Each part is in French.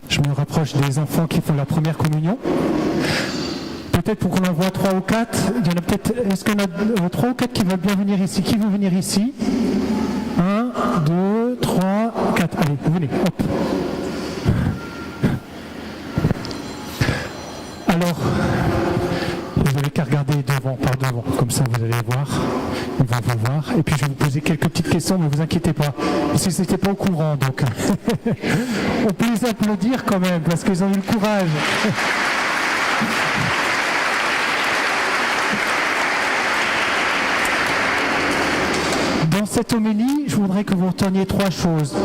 Je me rapproche des enfants qui font la première communion. Peut-être pour qu'on en voit 3 ou 4. Il y en a peut-être. Est-ce qu'il y en a 3 ou 4 qui veulent bien venir ici? Qui veut venir ici? 1, 2, 3, 4. Allez, venez. Hop. Alors, vous n'avez qu'à regarder par devant. Comme ça, vous allez voir. Ils vont vous voir. Et puis, je vais vous poser quelques petites questions, ne vous inquiétez pas. Parce que c'était pas au courant, donc. On peut les applaudir quand même, parce qu'ils ont eu le courage. Dans cette homélie, je voudrais que vous reteniez 3 choses.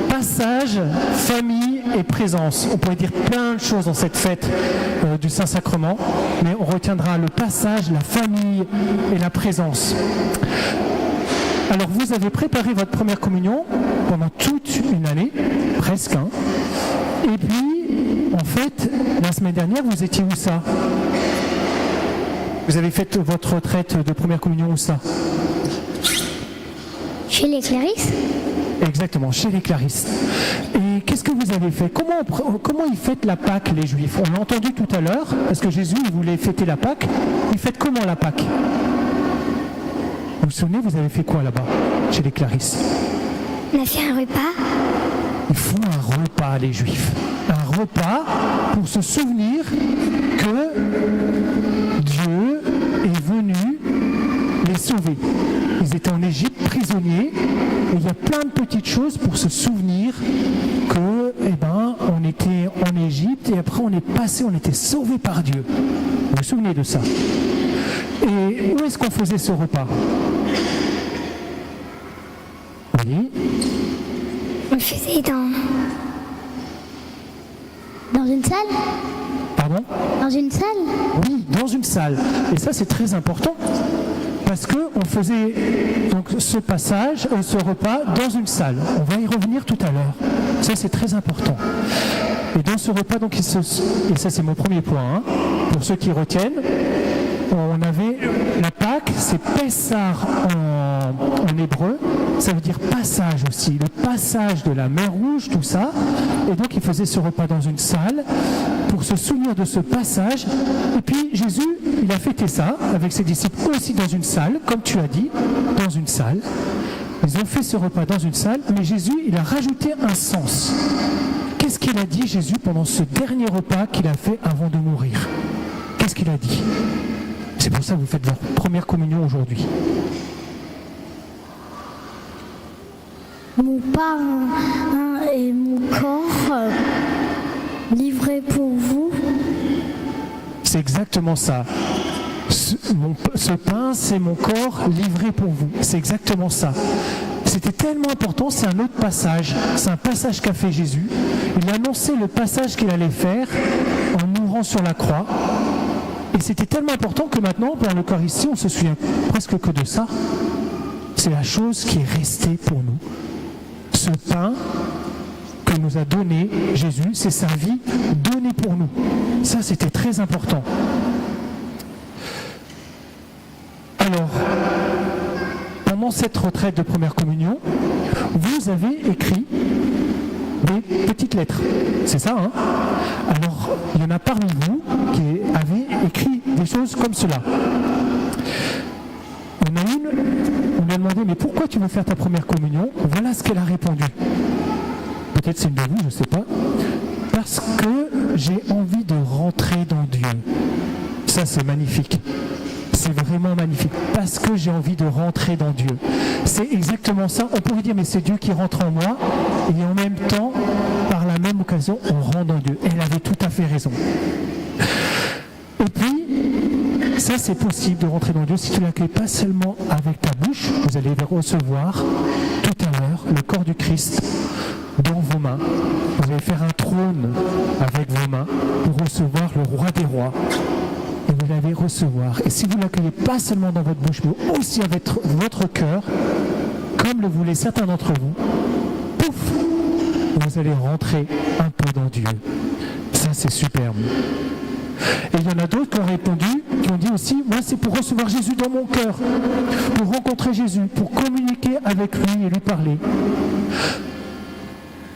Passage, famille et présence. On pourrait dire plein de choses dans cette fête du Saint-Sacrement, mais on retiendra le passage, la famille et la présence. Alors vous avez préparé votre première communion pendant toute une année, presque. Et puis, en fait, la semaine dernière, vous étiez où ça? Vous avez fait votre retraite de première communion où ça? Chez les Clarisses. Exactement, chez les Clarisses. Et qu'est-ce que vous avez fait? Comment ils fêtent la Pâque, les Juifs? On l'a entendu tout à l'heure, parce que Jésus il voulait fêter la Pâque. Ils fêtent comment la Pâque? Vous vous souvenez, vous avez fait quoi là-bas, chez les Clarisses? On a fait un repas. Ils font un repas, les Juifs. Un repas pour se souvenir que Dieu est venu les sauver. Ils étaient en Égypte prisonniers, et il y a plein de petites choses pour se souvenir que, on était en Égypte et après on est passé, on était sauvés par Dieu. Vous vous souvenez de ça? Et où est-ce qu'on faisait ce repas? Oui. On le faisait dans une salle. Pardon? Dans une salle. Oui, dans une salle. Et ça, c'est très important. Parce qu'on faisait donc ce repas dans une salle. On va y revenir tout à l'heure. Ça, c'est très important. Et dans ce repas, donc, et ça, c'est mon premier point, pour ceux qui retiennent, on avait la Pâque, c'est Pessar en hébreu, ça veut dire passage aussi, le passage de la mer Rouge, tout ça. Et donc, il faisait ce repas dans une salle pour se souvenir de ce passage. Et puis, Jésus, il a fêté ça avec ses disciples aussi dans une salle, comme tu as dit, dans une salle. Ils ont fait ce repas dans une salle, mais Jésus, il a rajouté un sens. Qu'est-ce qu'il a dit, Jésus, pendant ce dernier repas qu'il a fait avant de mourir? Qu'est-ce qu'il a dit? C'est pour ça que vous faites votre première communion aujourd'hui. Mon pain et mon corps livrés pour vous. C'est exactement ça. Ce pain, c'est mon corps livré pour vous. C'est exactement ça. C'était tellement important, c'est un autre passage. C'est un passage qu'a fait Jésus. Il a annoncé le passage qu'il allait faire en mourant sur la croix. Et c'était tellement important que maintenant, dans l'Eucharistie, on se souvient presque que de ça. C'est la chose qui est restée pour nous. Ce pain que nous a donné Jésus, c'est sa vie donnée pour nous. Ça, c'était très important. Alors, pendant cette retraite de première communion, vous avez écrit des petites lettres. C'est ça, hein? Alors, il y en a parmi vous qui avaient écrit des choses comme cela. Il y en a une, on lui a demandé, mais pourquoi tu veux faire ta première communion? Voilà ce qu'elle a répondu. Peut-être c'est une de vous, je ne sais pas. Parce que j'ai envie de rentrer dans Dieu. Ça, c'est magnifique. C'est vraiment magnifique. Parce que j'ai envie de rentrer dans Dieu. C'est exactement ça. On pourrait dire, mais c'est Dieu qui rentre en moi. Et en même temps, par la même occasion, on rentre dans Dieu. Elle avait tout à fait raison. Et puis, ça, c'est possible de rentrer dans Dieu si tu ne l'accueilles pas seulement avec ta bouche. Vous allez recevoir tout à l'heure le corps du Christ dans vos mains. Vous allez faire un trône avec vos mains pour recevoir le roi des rois. Et vous l'allez recevoir. Et si vous ne l'accueillez pas seulement dans votre bouche, mais aussi avec votre cœur, comme le voulaient certains d'entre vous, pouf, vous allez rentrer un peu dans Dieu. Ça, c'est superbe. Et il y en a d'autres qui ont répondu, qui ont dit aussi, moi c'est pour recevoir Jésus dans mon cœur, pour rencontrer Jésus, pour communiquer avec lui et lui parler.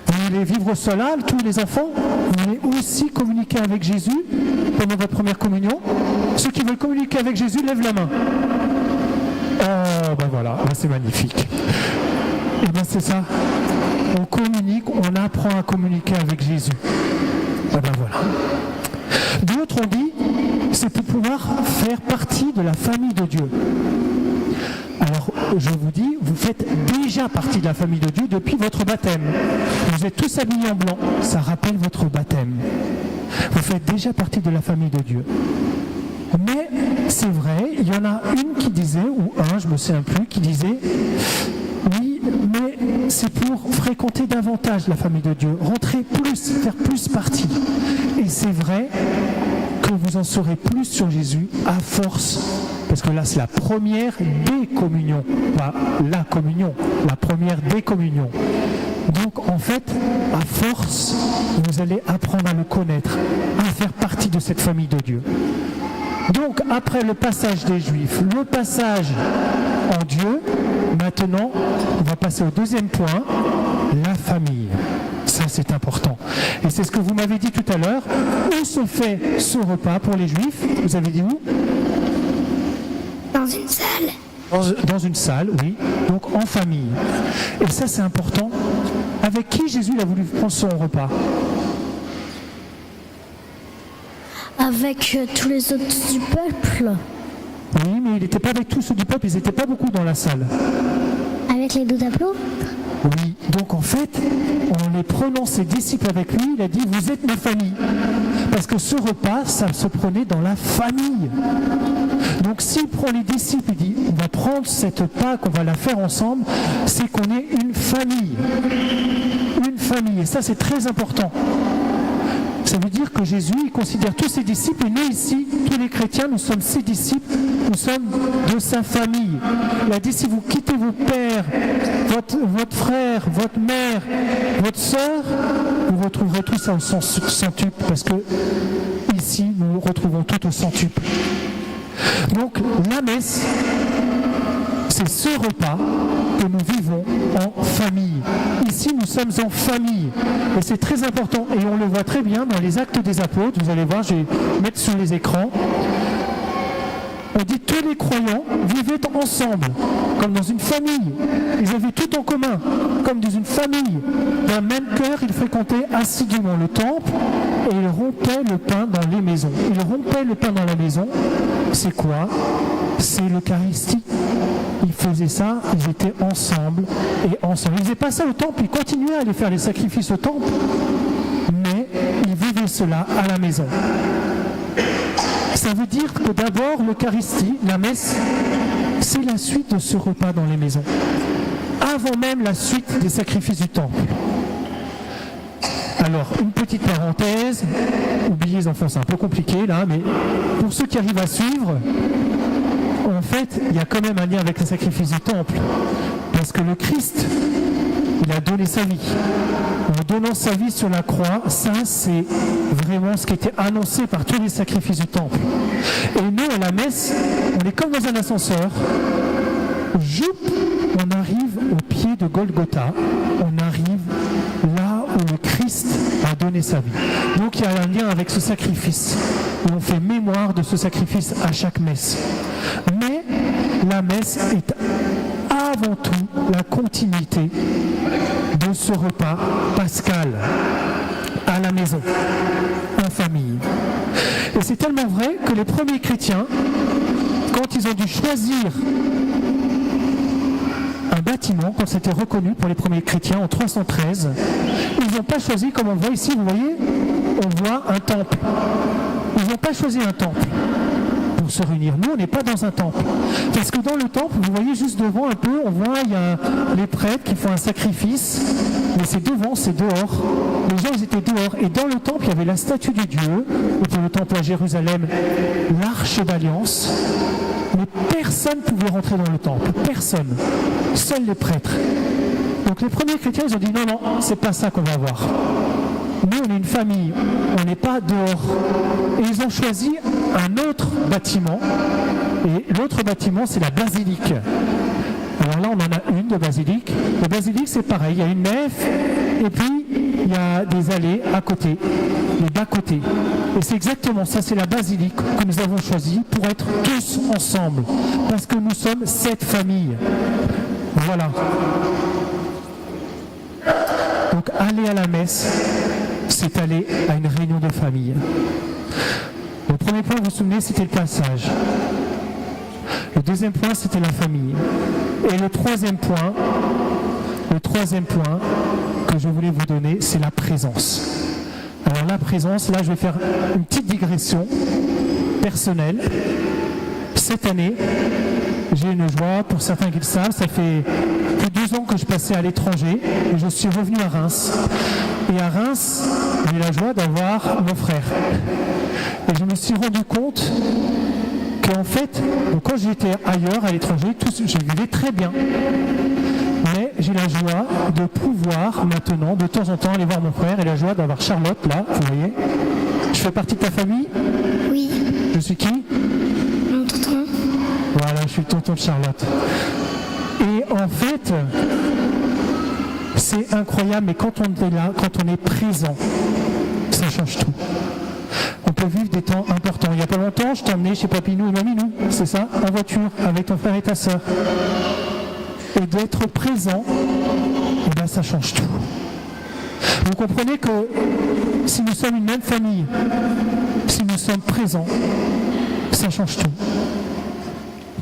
Vous voyez allez vivre cela, tous les enfants? Vous voulez aussi communiquer avec Jésus pendant votre première communion? Ceux qui veulent communiquer avec Jésus, lèvent la main. Oh, ben voilà, là, c'est magnifique. Et bien c'est ça. On communique, on apprend à communiquer avec Jésus. Et ben voilà. D'autres ont dit, c'est pour pouvoir faire partie de la famille de Dieu. Alors, je vous dis, vous faites déjà partie de la famille de Dieu depuis votre baptême. Vous êtes tous habillés en blanc, ça rappelle votre baptême. Vous faites déjà partie de la famille de Dieu. Mais c'est vrai, il y en a une qui disait, ou un, je ne me souviens plus, qui disait, oui, mais c'est pour fréquenter davantage la famille de Dieu, rentrer plus, faire plus partie. Et c'est vrai que vous en saurez plus sur Jésus à force, parce que là c'est la première des communions, pas la communion, la première des communions. Donc en fait, à force, vous allez apprendre à le connaître, à faire partie de cette famille de Dieu. Donc après le passage des Juifs, le passage en Dieu, maintenant on va passer au deuxième point, la famille. Ça c'est important. Et c'est ce que vous m'avez dit tout à l'heure. Où se fait ce repas pour les Juifs? Vous avez dit où? Dans une salle. Dans une salle, oui. Donc en famille. Et ça c'est important. Avec qui Jésus a voulu prendre son repas? Avec tous les autres du peuple. Oui, mais il n'était pas avec tous ceux du peuple, ils n'étaient pas beaucoup dans la salle. Avec les 12 apôtres. Oui, donc en fait, en les prenant ses disciples avec lui, il a dit, vous êtes ma famille. Parce que ce repas, ça se prenait dans la famille. Donc s'il prend les disciples, il dit, on va prendre cette Pâque, on va la faire ensemble, c'est qu'on est une famille. Une famille, et ça c'est très important. Ça veut dire que Jésus, il considère tous ses disciples, et nous ici, tous les chrétiens, nous sommes ses disciples, nous sommes de sa famille. Il a dit, si vous quittez vos pères, votre frère, votre mère, votre sœur, vous retrouverez tous au centuple, parce que ici, nous retrouvons tout au centuple. Donc, la messe, c'est ce repas que nous vivons en famille. Ici, nous sommes en famille. Et c'est très important. Et on le voit très bien dans les Actes des Apôtres. Vous allez voir, je vais mettre sur les écrans. On dit que tous les croyants vivaient ensemble, comme dans une famille. Ils avaient tout en commun, comme dans une famille. D'un même cœur, ils fréquentaient assidûment le temple et ils rompaient le pain dans les maisons. Ils rompaient le pain dans la maison. C'est quoi? C'est l'Eucharistie. Ils faisaient ça, ils étaient ensemble et ensemble. Ils ne faisaient pas ça au temple, ils continuaient à aller faire les sacrifices au temple, mais ils vivaient cela à la maison. Ça veut dire que d'abord l'Eucharistie, la messe, c'est la suite de ce repas dans les maisons, avant même la suite des sacrifices du temple. Alors, une petite parenthèse, oubliez les enfants, c'est un peu compliqué là, mais pour ceux qui arrivent à suivre, en fait, il y a quand même un lien avec les sacrifices du temple, parce que le Christ, il a donné sa vie. En donnant sa vie sur la croix, ça c'est vraiment ce qui était annoncé par tous les sacrifices du temple. Et nous, à la messe, on est comme dans un ascenseur. On arrive au pied de Golgotha, on arrive là où le Christ a donné sa vie. Donc il y a un lien avec ce sacrifice. Et on fait mémoire de ce sacrifice à chaque messe. Mais la messe est avant tout la continuité de ce repas pascal à la maison, en famille. Et c'est tellement vrai que les premiers chrétiens, quand ils ont dû choisir un bâtiment, quand c'était reconnu pour les premiers chrétiens en 313, ils n'ont pas choisi, comme on voit ici, vous voyez, on voit un temple. Ils n'ont pas choisi un temple pour se réunir. Nous, on n'est pas dans un temple. Parce que dans le temple, vous voyez juste devant un peu, on voit, il y a les prêtres qui font un sacrifice, mais c'est devant, c'est dehors. Les gens, ils étaient dehors. Et dans le temple, il y avait la statue du Dieu, et pour le temple à Jérusalem, l'arche d'alliance. Mais personne ne pouvait rentrer dans le temple. Personne. Seuls les prêtres. Donc les premiers chrétiens, ils ont dit non, non, c'est pas ça qu'on va voir. Nous, on est une famille, on n'est pas dehors. Et ils ont choisi un autre bâtiment. Et l'autre bâtiment, c'est la basilique. Alors là, on en a une de basilique. La basilique, c'est pareil, il y a une nef, et puis il y a des allées à côté, des bas-côtés. Et c'est exactement ça, c'est la basilique que nous avons choisie pour être tous ensemble. Parce que nous sommes cette famille. Voilà. Donc aller à la messe, c'est aller à une réunion de famille. Le premier point, vous vous souvenez, c'était le passage. Le deuxième point, c'était la famille. Et le troisième point que je voulais vous donner, c'est la présence. Alors la présence, là je vais faire une petite digression personnelle. Cette année, j'ai une joie, pour certains qui le savent, ça fait plus de 2 ans que je passais à l'étranger et je suis revenu à Reims. Et à Reims, j'ai eu la joie d'avoir mon frère. Et je me suis rendu compte qu'en fait, quand j'étais ailleurs, à l'étranger, je vivais très bien. Mais j'ai la joie de pouvoir maintenant, de temps en temps, aller voir mon frère et la joie d'avoir Charlotte là, vous voyez. Je fais partie de ta famille ? Oui. Je suis qui ? Mon tonton. Voilà, je suis le tonton de Charlotte. Et en fait, c'est incroyable, mais quand on est là, quand on est présent, ça change tout. On peut vivre des temps importants. Il n'y a pas longtemps, je t'ai emmené chez Papinou et Maminou, c'est ça, en voiture, avec ton frère et ta sœur. Et d'être présent, eh ben, ça change tout. Vous comprenez que si nous sommes une même famille, si nous sommes présents, ça change tout.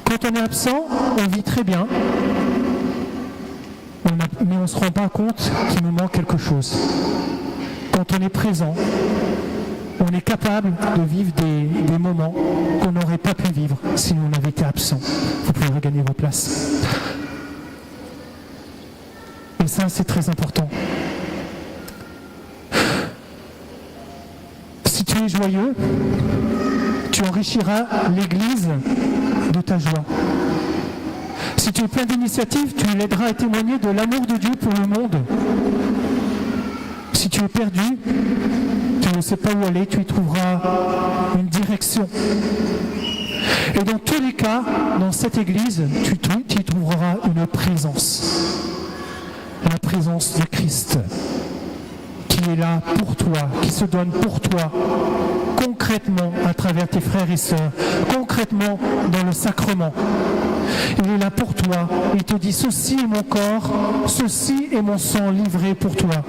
Quand on est absent, on vit très bien, mais on ne se rend pas compte qu'il nous manque quelque chose. Quand on est présent, on est capable de vivre des moments qu'on n'aurait pas pu vivre si on avait été absent. Vous pouvez regagner vos places. Et ça, c'est très important. Si tu es joyeux, tu enrichiras l'Église de ta joie. Si tu es plein d'initiatives, tu l'aideras à témoigner de l'amour de Dieu pour le monde. Si tu es perdu, tu ne sais pas où aller, tu y trouveras une direction. Et dans tous les cas, dans cette Église, tu y trouveras une présence. La présence de Christ, qui est là pour toi, qui se donne pour toi, concrètement à travers tes frères et sœurs, concrètement dans le sacrement. Il est là pour toi, il te dit ceci est mon corps, ceci est mon sang livré pour toi.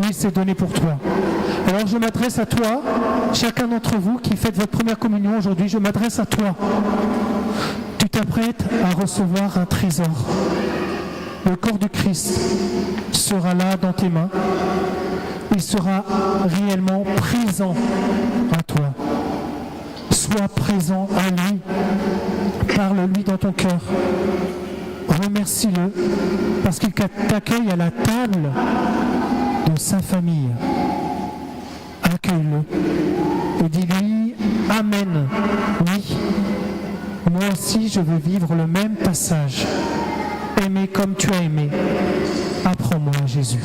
Oui, c'est donné pour toi. Alors je m'adresse à toi, chacun d'entre vous qui faites votre première communion aujourd'hui, je m'adresse à toi. Tu t'apprêtes à recevoir un trésor. Le corps du Christ sera là dans tes mains. Il sera réellement présent à toi. Sois présent à lui. Parle-lui dans ton cœur. Remercie-le parce qu'il t'accueille à la table de sa famille. Accueille-le et dis-lui Amen. Oui, moi aussi je veux vivre le même passage. Aimer comme tu as aimé. Apprends-moi, Jésus.